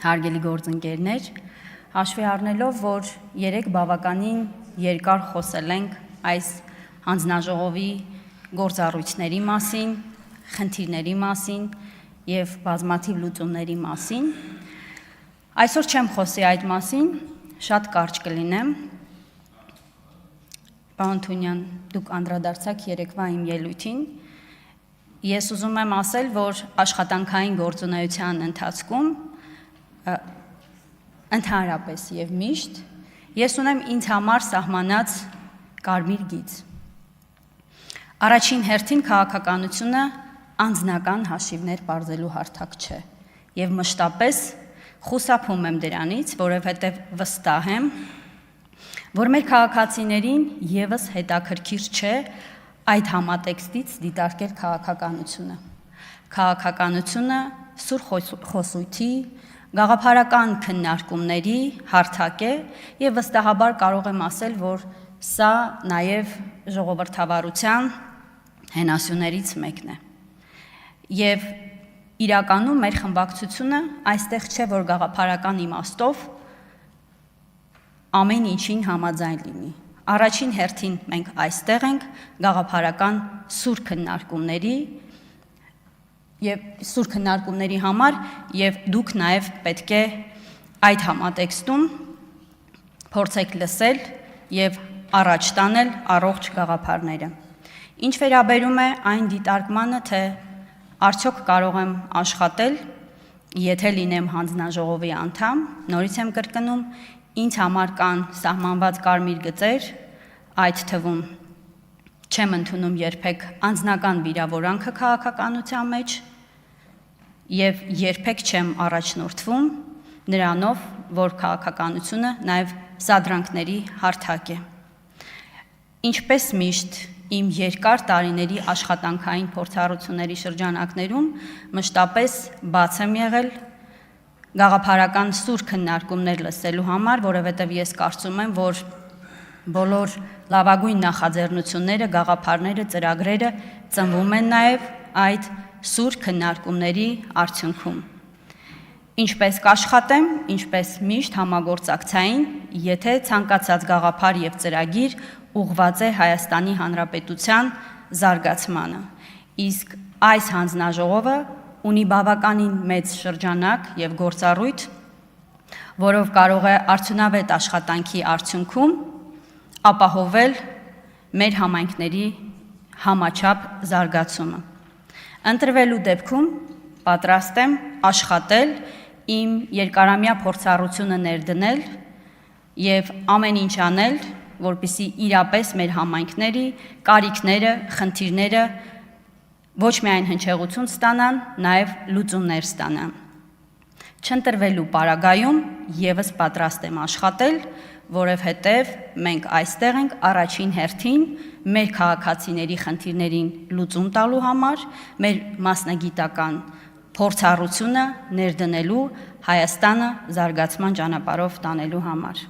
հարգելի գործընկերներ, հաշվի առնելով, որ 3 բավականին երկար խոսել ենք այս հանձնաժողովի գործառույթների մասին, խնդիրների մասին եւ բազմաթիվ լուծումների մասին, այսօր չեմ խոսի այդ մասին, շատ կարճ կլինեմ։ Պարոն Թունյան, դուք անդրադարձաք երեկվա իմ ելույթին։ Ես ուզում եմ ասել, որ աշխատանքային գործունեության ընթացքում ընդհանրապես եւ միշտ ես ունեմ ինձ համար սահմանած կարմիր գիծ։ Առաջին հերթին քաղաքականությունը անձնական հաշիվներ պարզելու հարթակ չէ եւ մշտապես խուսափում եմ դրանից, որովհետեւ վստահ եմ, որ մեր քաղաքացիներին եւս հետաքրքիր չէ այդ համատեքստից դիտարկել քաղաքականությունը։ Քաղաքականությունը սուր խոսույթի, գաղափարական քննարկումների հարթակ է եւ վստահաբար կարող եմ ասել, որ սա նաեւ ժողովրդավարության հենասյուներից մեկն է։ Եվ իրականում մեր խմբակցությունը այստեղ չէ, որ գաղափարական իմաստով ամեն ինչին համաձայն լինի։ Առաջին հերթին մենք այստեղ ենք գաղափարական սուր քննարկումների համար եւ դուք նաեւ պետք է այդ համատեքստում փորձեք լսել եւ առաջ տանել առողջ գաղափարները։ Ինչ վերաբերում է այն դիտարկմանը, թե արդյոք կարող եմ աշխատել, եթե լինեմ հանձնաժողովի անդամ, նորից եմ կրկնում, ինձ համար կան սահմանված կարմիր գծեր, այդ թվում չեմ ընդունում երբեք անձնական վիրավորանքը քաղաքականության մեջ եւ երբեք չեմ առաջնորդվում նրանով, որ քաղաքականությունը նաեւ սադրանքների հարթակ է։ Ինչպես միշտ իմ երկար տարիների աշխատանքային փորձառությունների շրջանակներում մշտապես բաց եմ եղել գաղափարական սուր քննարկումներ լսելու համար, որովհետև ես կարծում եմ, որ բոլոր լավագույն նախաձեռնությունները, գաղափարները, ծրագրերը ծնվում են նաև այդ սուր քննարկումների արդյունքում։ Ինչպես կաշխատեմ, ինչպես միշտ համագործակցային, եթե ցանկացած գաղափար եւ ծրագիր ուղղված է Հայաստանի Հանրապետության զարգացմանը։ Իսկ այս հանձնաժողովը ունի բավականին մեծ շրջանակ եւ գործառույթ, որով կարող է արդյունավետ աշխատանքի արդյունքում ապահովել մեր համայնքների համաչափ զարգացումը։ Ընտրվելու դեպքում պատրաստ եմ աշխատել, իմ երկարամյա փորձառությունը ներդնել եւ ամեն ինչ անել, որպեսզի իրապես մեր համայնքների կարիքները, խնդիրները ոչ միայն հնչեղություն ստանան, նաև լուծումներ ստանան։ Չընտրվելու պարագայում եւս պատրաստ եմ աշխատել, որովհետև մենք այստեղ ենք առաջին հերթին մեր քաղաքացիների խնդիրներին լուծում տալու համար, մեր մասնագիտական փորձառությունը ներդնելու Հայաստանը զարգացման ճանապարհով տանելու համար։